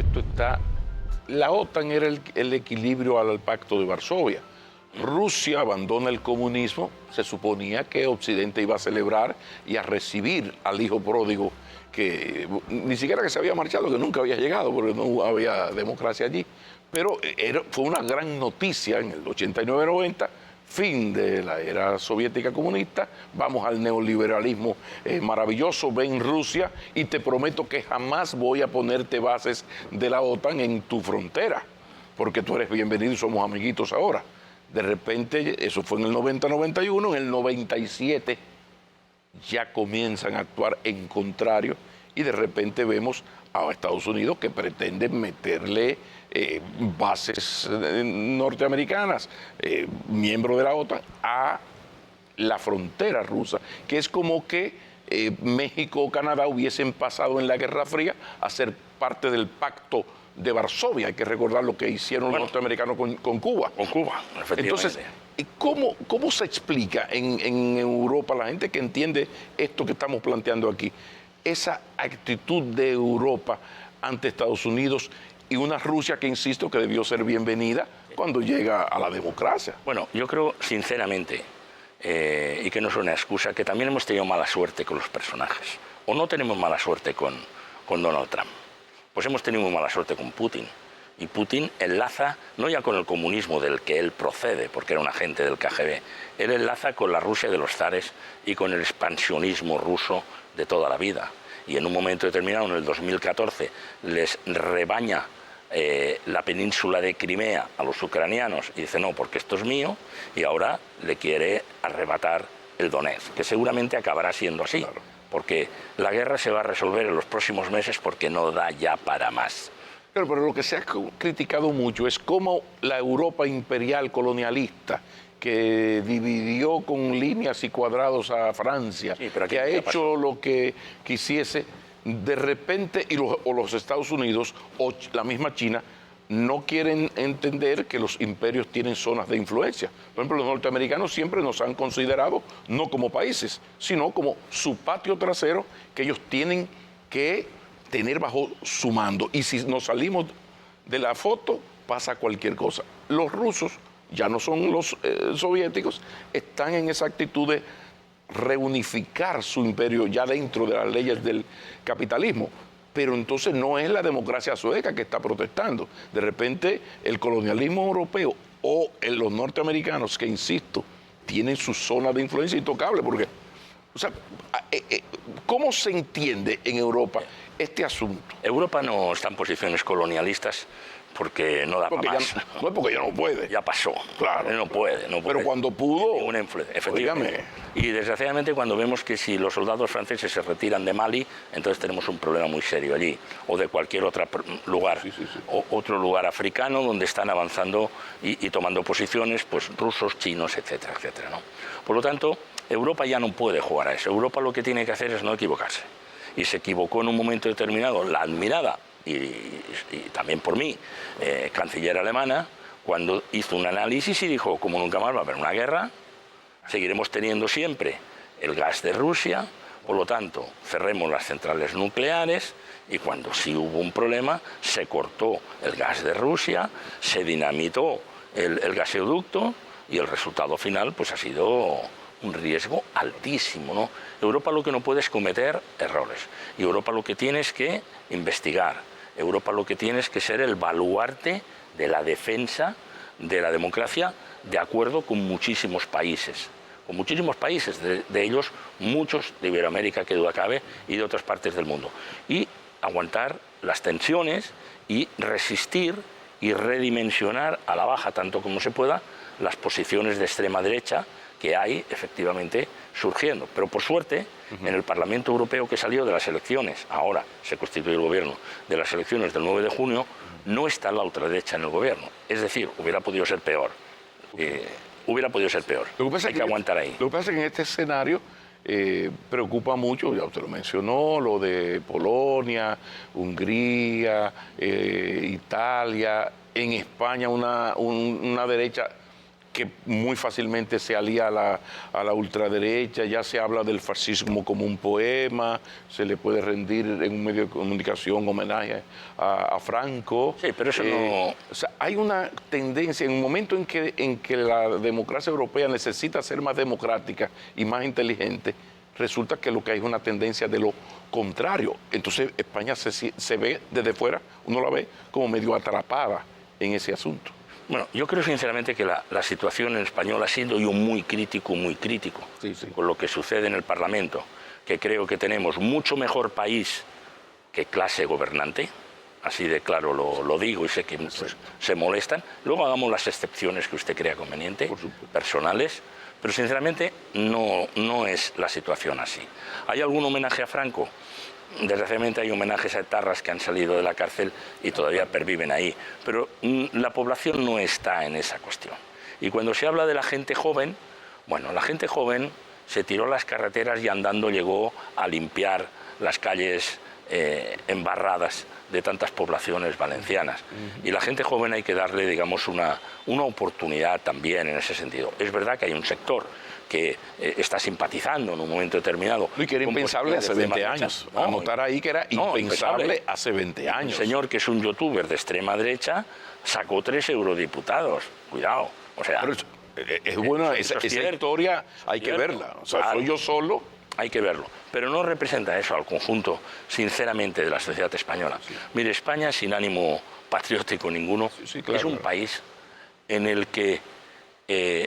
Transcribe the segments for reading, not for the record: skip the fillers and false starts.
esto está... La OTAN era el equilibrio al Pacto de Varsovia. Rusia abandona el comunismo, se suponía que Occidente iba a celebrar y a recibir al hijo pródigo, que ni siquiera que se había marchado, que nunca había llegado, porque no había democracia allí. Pero fue una gran noticia en el 89-90, fin de la era soviética comunista, vamos al neoliberalismo maravilloso, ven Rusia y te prometo que jamás voy a ponerte bases de la OTAN en tu frontera, porque tú eres bienvenido y somos amiguitos ahora. De repente, eso fue en el 90-91, en el 97 ya comienzan a actuar en contrario y de repente vemos a Estados Unidos que pretende meterle bases norteamericanas, miembro de la OTAN, a la frontera rusa, que es como que México o Canadá hubiesen pasado en la Guerra Fría a ser parte del pacto de Varsovia. Hay que recordar lo que hicieron los norteamericanos con Cuba. Con Cuba, efectivamente. Entonces, ¿cómo se explica en Europa, la gente que entiende esto que estamos planteando aquí, esa actitud de Europa ante Estados Unidos y una Rusia que, insisto, que debió ser bienvenida cuando llega a la democracia? Bueno, yo creo, sinceramente, y que no es una excusa, que también hemos tenido mala suerte con los personajes. O no tenemos mala suerte con Donald Trump. Pues hemos tenido muy mala suerte con Putin. Y Putin enlaza, no ya con el comunismo del que él procede, porque era un agente del KGB, él enlaza con la Rusia de los zares y con el expansionismo ruso de toda la vida. Y en un momento determinado, en el 2014, les rebaña la península de Crimea a los ucranianos y dice no, porque esto es mío, y ahora le quiere arrebatar el Donetsk, que seguramente acabará siendo así, claro, porque la guerra se va a resolver en los próximos meses porque no da ya para más. Pero lo que se ha criticado mucho es cómo la Europa imperial colonialista, que dividió con líneas y cuadrados a Francia, sí, que ha hecho lo que quisiese, de repente, o los Estados Unidos o la misma China, no quieren entender que los imperios tienen zonas de influencia. Por ejemplo, los norteamericanos siempre nos han considerado no como países, sino como su patio trasero que ellos tienen que tener bajo su mando. Y si nos salimos de la foto, pasa cualquier cosa. Los rusos, ya no son los soviéticos, están en esa actitud de reunificar su imperio ya dentro de las leyes del capitalismo. Pero entonces no es la democracia sueca que está protestando. De repente el colonialismo europeo o los norteamericanos, que insisto, tienen su zona de influencia intocable, porque, o sea, ¿cómo se entiende en Europa este asunto? Europa no está en posiciones colonialistas porque no da para más. No es porque ya no puede. Ya pasó. Claro. No puede. Pero cuando pudo... Ninguna influencia, efectivamente. Y desgraciadamente cuando vemos que si los soldados franceses se retiran de Mali, entonces tenemos un problema muy serio allí. O de cualquier otro lugar. Sí. O otro lugar africano donde están avanzando y tomando posiciones, pues rusos, chinos, etcétera, etcétera, ¿no? Por lo tanto, Europa ya no puede jugar a eso. Europa lo que tiene que hacer es no equivocarse. Y se equivocó en un momento determinado la admirada, y también por mí, canciller alemana, cuando hizo un análisis y dijo, como nunca más va a haber una guerra, seguiremos teniendo siempre el gas de Rusia, por lo tanto, cerremos las centrales nucleares, y cuando sí hubo un problema, se cortó el gas de Rusia, se dinamitó el gasoducto, y el resultado final pues ha sido un riesgo altísimo, ¿no? Europa lo que no puede es cometer errores, y Europa lo que tiene es que investigar, Europa lo que tiene es que ser el baluarte de la defensa de la democracia, de acuerdo con muchísimos países, de ellos muchos de Iberoamérica, que duda cabe, y de otras partes del mundo, y aguantar las tensiones y resistir y redimensionar a la baja tanto como se pueda las posiciones de extrema derecha que hay efectivamente surgiendo. Pero por suerte, en el Parlamento Europeo, que salió de las elecciones, ahora se constituye el gobierno, de las elecciones del 9 de junio, no está la ultraderecha en el gobierno. Es decir, hubiera podido ser peor. Hubiera podido ser peor. Hay que aguantar ahí. Lo que pasa es que en este escenario preocupa mucho, ya usted lo mencionó, lo de Polonia, Hungría, Italia, en España una derecha que muy fácilmente se alía a la ultraderecha, ya se habla del fascismo como un poema, se le puede rendir en un medio de comunicación homenaje a Franco. Sí, pero eso no... O sea, hay una tendencia, en un momento en que la democracia europea necesita ser más democrática y más inteligente, resulta que lo que hay es una tendencia de lo contrario. Entonces España se ve desde fuera, uno la ve como medio atrapada en ese asunto. Bueno, yo creo sinceramente que la situación en español ha sido yo muy crítico sí, sí. con lo que sucede en el Parlamento, que creo que tenemos mucho mejor país que clase gobernante, así de claro lo digo y sé que pues, se molestan. Luego hagamos las excepciones que usted crea conveniente, personales, pero sinceramente no es la situación así. ¿Hay algún homenaje a Franco? Desgraciadamente hay homenajes a etarras que han salido de la cárcel y todavía perviven ahí, pero la población no está en esa cuestión. Y cuando se habla de la gente joven, bueno, la gente joven se tiró a las carreteras y andando llegó a limpiar las calles embarradas de tantas poblaciones valencianas. Y la gente joven hay que darle, digamos, una oportunidad también en ese sentido. Es verdad que hay un sector que está simpatizando en un momento determinado. Y que era impensable hace 20 años. No, anotar ahí que era impensable hace 20 años. Un señor que es un youtuber de extrema derecha sacó 3 eurodiputados. Cuidado. O sea, pero es buena esa historia, hay que verla. O sea, soy yo solo. Hay que verlo. Pero no representa eso al conjunto, sinceramente, de la sociedad española. Sí. Mire, España, sin ánimo patriótico ninguno, claro, es un país en el que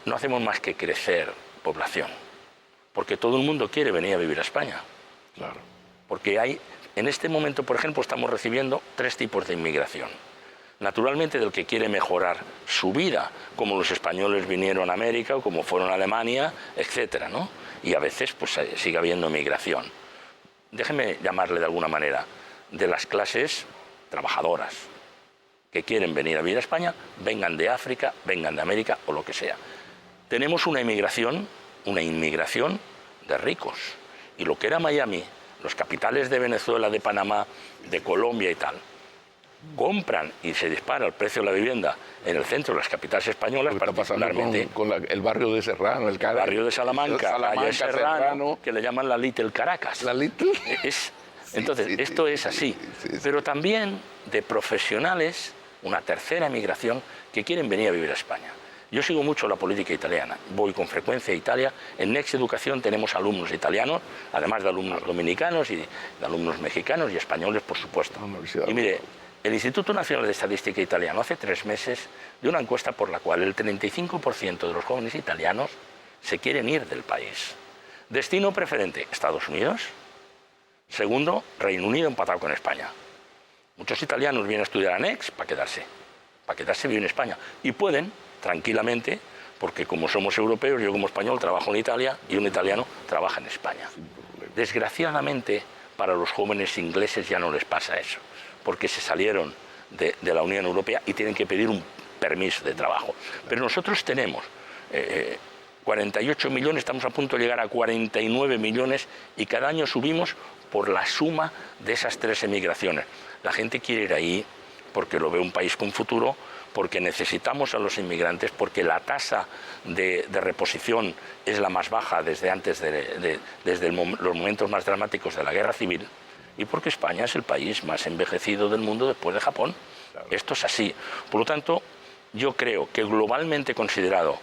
no hacemos más que crecer población, porque todo el mundo quiere venir a vivir a España. Claro. Porque hay, en este momento, por ejemplo, estamos recibiendo 3 tipos de inmigración. Naturalmente, del que quiere mejorar su vida, como los españoles vinieron a América o como fueron a Alemania, etcétera, ¿no? Y a veces pues sigue habiendo migración. Déjeme llamarle de alguna manera, de las clases trabajadoras que quieren venir a vivir a España, vengan de África, vengan de América o lo que sea. Tenemos una inmigración de ricos. Y lo que era Miami, los capitales de Venezuela, de Panamá, de Colombia y tal, compran y se dispara el precio de la vivienda en el centro de las capitales españolas, particularmente con el barrio de Serrano, el barrio de Salamanca, Serrano, que le llaman la Little Caracas. La Little. Entonces, esto es así. Pero también de profesionales, una tercera emigración, que quieren venir a vivir a España. Yo sigo mucho la política italiana, voy con frecuencia a Italia. En Next Educación tenemos alumnos italianos, además de alumnos dominicanos y de alumnos mexicanos y españoles, por supuesto. Y mire, el Instituto Nacional de Estadística Italiano hace 3 meses dio una encuesta por la cual el 35% de los jóvenes italianos se quieren ir del país. Destino preferente, Estados Unidos. Segundo, Reino Unido empatado con España. Muchos italianos vienen a estudiar a Next para quedarse vivir en España. Y pueden, tranquilamente, porque como somos europeos, yo como español trabajo en Italia y un italiano trabaja en España. Desgraciadamente, para los jóvenes ingleses ya no les pasa eso, porque se salieron de la Unión Europea y tienen que pedir un permiso de trabajo. Pero nosotros tenemos 48 millones, estamos a punto de llegar a 49 millones y cada año subimos por la suma de esas 3 emigraciones. La gente quiere ir ahí porque lo ve un país con futuro, porque necesitamos a los inmigrantes, porque la tasa de reposición es la más baja desde antes desde los momentos más dramáticos de la guerra civil, y porque España es el país más envejecido del mundo después de Japón. Claro. Esto es así. Por lo tanto, yo creo que globalmente considerado,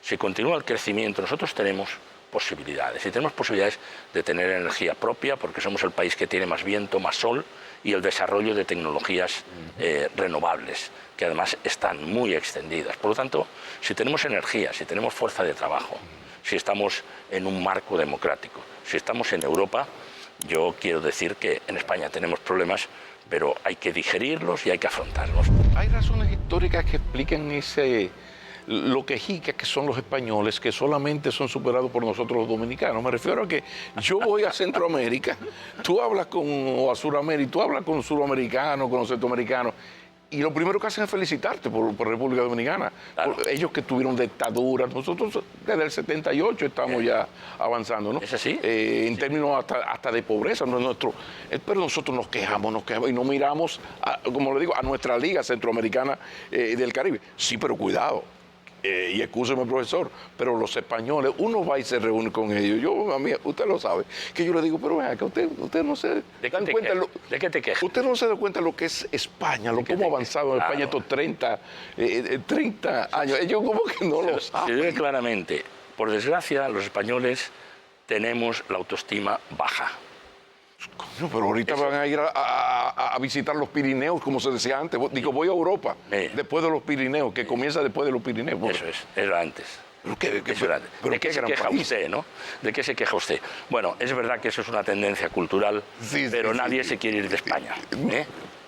si continúa el crecimiento, nosotros tenemos posibilidades. Y tenemos posibilidades de tener energía propia, porque somos el país que tiene más viento, más sol, y el desarrollo de tecnologías renovables, que además están muy extendidas. Por lo tanto, si tenemos energía, si tenemos fuerza de trabajo, si estamos en un marco democrático, si estamos en Europa, yo quiero decir que en España tenemos problemas, pero hay que digerirlos y hay que afrontarlos. Hay razones históricas que explican lo quejicas que son los españoles, que solamente son superados por nosotros los dominicanos. Me refiero a que yo voy a Centroamérica, tú hablas o a Suramérica, tú hablas con suramericanos, con los centroamericanos, y lo primero que hacen es felicitarte por República Dominicana. Claro. Ellos que tuvieron dictaduras, nosotros desde el 78 estamos ya avanzando, ¿no? ¿Es así? En términos hasta de pobreza, pero nosotros nos quejamos y no miramos, como le digo, a nuestra liga centroamericana del Caribe. Sí, pero cuidado, y excúseme, profesor, pero los españoles, uno va y se reúne con ellos. Yo, a mí, usted lo sabe, que yo le digo, pero vea, que usted no se dan cuenta. ¿De qué te quejas? Usted no se da cuenta de lo que es España, lo cómo ha avanzado en España estos 30 años. Ellos como que no lo saben. Se ve claramente. Por desgracia, los españoles tenemos la autoestima baja. Coño, pero ahorita van a ir a visitar los Pirineos, como se decía antes. Digo, voy a Europa, después de los Pirineos, que comienza después de los Pirineos. Eso es, era antes. ¿De qué se queja usted, no? ¿De qué se queja usted? Bueno, es verdad que eso es una tendencia cultural, pero nadie se quiere ir de España.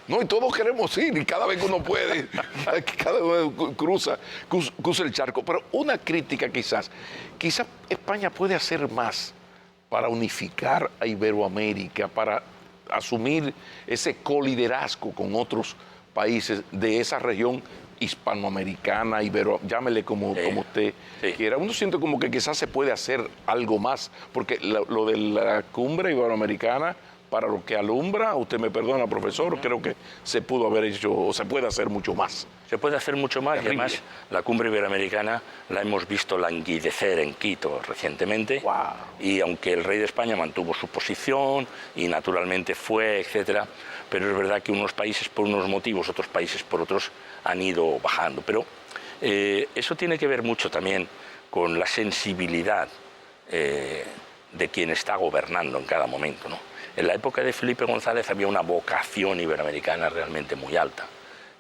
No, y todos queremos ir, y cada vez que uno puede, cada vez cruza el charco. Pero una crítica quizás España puede hacer más para unificar a Iberoamérica, para asumir ese coliderazgo con otros países de esa región hispanoamericana, llámele como usted quiera. Uno siente como que quizás se puede hacer algo más, porque lo de la cumbre iberoamericana, para lo que alumbra, usted me perdona, profesor, creo que se pudo haber hecho, o se puede hacer mucho más. Se puede hacer mucho más, y además la cumbre iberoamericana la hemos visto languidecer en Quito recientemente, y aunque el rey de España mantuvo su posición y naturalmente fue, etcétera, pero es verdad que unos países por unos motivos, otros países por otros han ido bajando. Pero eso tiene que ver mucho también con la sensibilidad de quien está gobernando en cada momento, ¿no? En la época de Felipe González había una vocación iberoamericana realmente muy alta.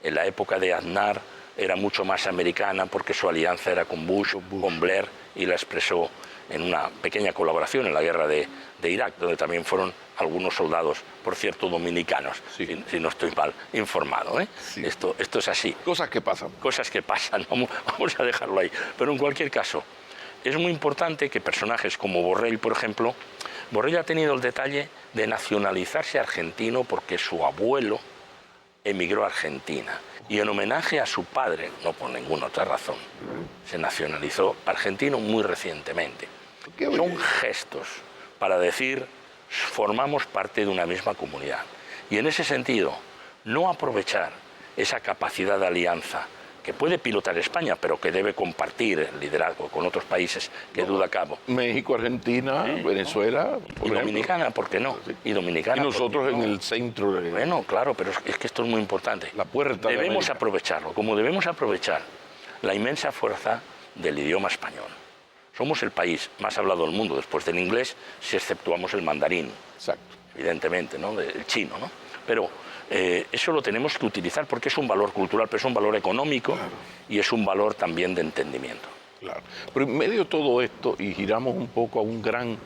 En la época de Aznar era mucho más americana porque su alianza era con Bush, con Blair, y la expresó en una pequeña colaboración en la guerra de Irak, donde también fueron algunos soldados, por cierto, dominicanos, si no estoy mal informado. Sí. Esto es así. Cosas que pasan. Cosas que pasan, vamos a dejarlo ahí. Pero en cualquier caso, es muy importante que personajes como Borrell, por ejemplo, Borrell ha tenido el detalle de nacionalizarse argentino porque su abuelo emigró a Argentina, y en homenaje a su padre, no por ninguna otra razón, se nacionalizó argentino muy recientemente. Son gestos para decir, formamos parte de una misma comunidad. Y en ese sentido, no aprovechar esa capacidad de alianza que puede pilotar España, pero que debe compartir el liderazgo con otros países que duda cabo. México, Argentina, Venezuela. Y Dominicana, ¿por qué no? Y Dominicana. Y nosotros en el centro de... Bueno, claro, pero es que esto es muy importante. La puerta de debemos aprovecharlo, como debemos aprovechar la inmensa fuerza del idioma español. Somos el país más hablado del mundo después del inglés, si exceptuamos el mandarín. Exacto. Evidentemente, ¿no? El chino, ¿no? Pero eso lo tenemos que utilizar porque es un valor cultural, pero es un valor económico, y es un valor también de entendimiento. Claro. Pero en medio de todo esto, y giramos un poco a un gran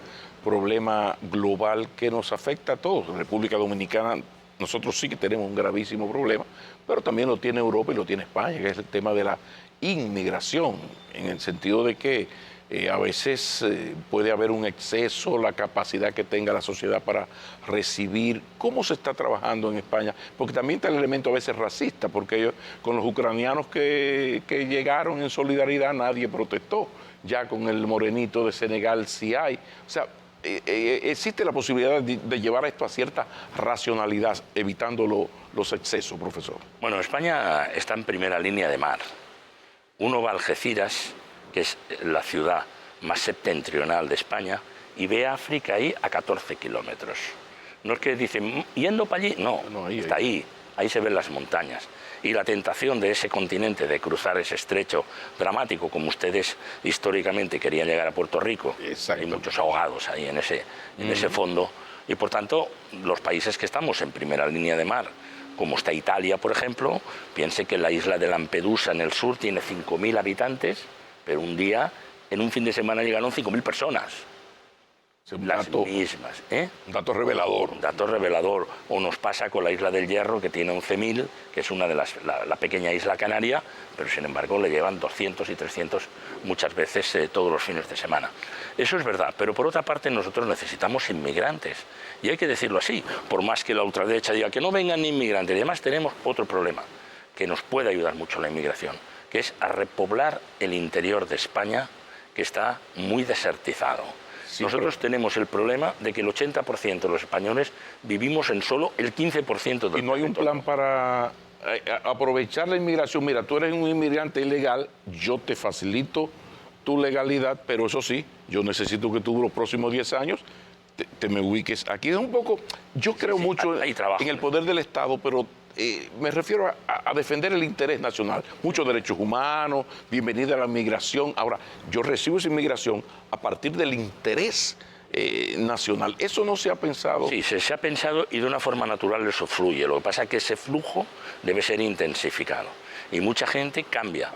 problema global que nos afecta a todos. República Dominicana, nosotros sí que tenemos un gravísimo problema, pero también lo tiene Europa y lo tiene España, que es el tema de la inmigración, en el sentido de que a veces puede haber un exceso, la capacidad que tenga la sociedad para recibir. ¿Cómo se está trabajando en España? Porque también está el elemento a veces racista, porque ellos, con los ucranianos que llegaron en solidaridad, nadie protestó. Ya con el morenito de Senegal sí hay. O sea, existe la posibilidad de llevar esto a cierta racionalidad, evitando los excesos, profesor. Bueno, España está en primera línea de mar. Uno va a Algeciras, que es la ciudad más septentrional de España, y ve África ahí a 14 kilómetros. No es que dicen, yendo para allí, no, está ahí se ven las montañas. Y la tentación de ese continente de cruzar ese estrecho dramático, como ustedes históricamente querían llegar a Puerto Rico, hay muchos ahogados ahí en ese fondo, y por tanto los países que estamos en primera línea de mar, como está Italia, por ejemplo, piense que la isla de Lampedusa en el sur tiene 5.000 habitantes, pero un día, en un fin de semana, llegaron 5.000 personas. Las mismas. Un dato revelador. Un dato revelador. O nos pasa con la isla del Hierro, que tiene 11.000, que es una de la pequeña isla canaria, pero sin embargo le llevan 200 y 300 muchas veces todos los fines de semana. Eso es verdad, pero por otra parte nosotros necesitamos inmigrantes. Y hay que decirlo así, por más que la ultraderecha diga que no vengan ni inmigrantes. Y además tenemos otro problema, que nos puede ayudar mucho la inmigración, que es a repoblar el interior de España, que está muy desertizado. Sí, nosotros tenemos el problema de que el 80% de los españoles vivimos en solo el 15% del ¿Y no hay un plan para aprovechar la inmigración. Mira, tú eres un inmigrante ilegal, yo te facilito tu legalidad, pero eso sí, yo necesito que tú los próximos 10 años te me ubiques aquí. Es un poco, yo creo mucho en el poder del Estado, pero me refiero a defender el interés nacional. Muchos derechos humanos, bienvenida a la migración. Ahora, yo recibo esa inmigración a partir del interés nacional. ¿Eso no se ha pensado? Sí, se ha pensado y de una forma natural eso fluye. Lo que pasa es que ese flujo debe ser intensificado. Y mucha gente cambia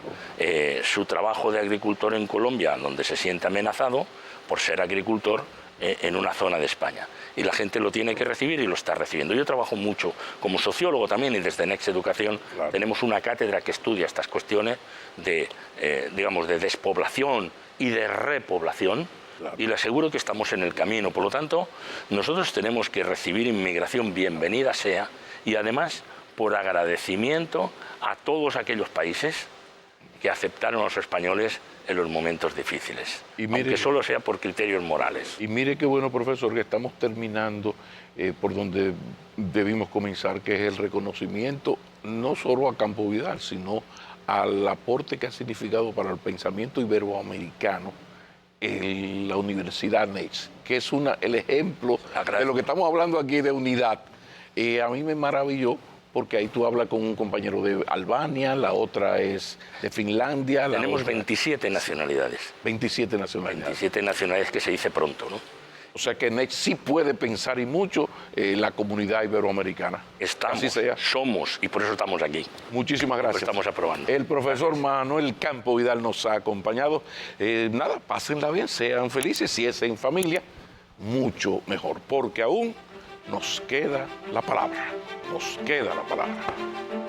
su trabajo de agricultor en Colombia, donde se siente amenazado por ser agricultor en una zona de España. Y la gente lo tiene que recibir y lo está recibiendo. Yo trabajo mucho como sociólogo también y desde Next Educación tenemos una cátedra que estudia estas cuestiones de, digamos, de despoblación y de repoblación. Y le aseguro que estamos en el camino. Por lo tanto, nosotros tenemos que recibir inmigración, bienvenida sea, y además por agradecimiento a todos aquellos países que aceptaron a los españoles en los momentos difíciles, y mire, aunque solo sea por criterios morales. Y mire qué bueno, profesor, que estamos terminando por donde debimos comenzar, que es el reconocimiento no solo a Campo Vidal, sino al aporte que ha significado para el pensamiento iberoamericano en la Universidad Next, que es el ejemplo de lo que estamos hablando aquí de unidad. A mí me maravilló, porque ahí tú hablas con un compañero de Albania, la otra es de Finlandia. Tenemos 27 nacionalidades. 27 nacionalidades. 27 nacionalidades, que se dice pronto, ¿no? O sea que Next sí puede pensar y mucho la comunidad iberoamericana. Estamos, así sea. Somos, y por eso estamos aquí. Muchísimas gracias. Estamos aprobando. El profesor Manuel Campo Vidal nos ha acompañado. Nada, pásenla bien, sean felices. Si es en familia, mucho mejor, porque aún nos queda la palabra. Nos queda la palabra.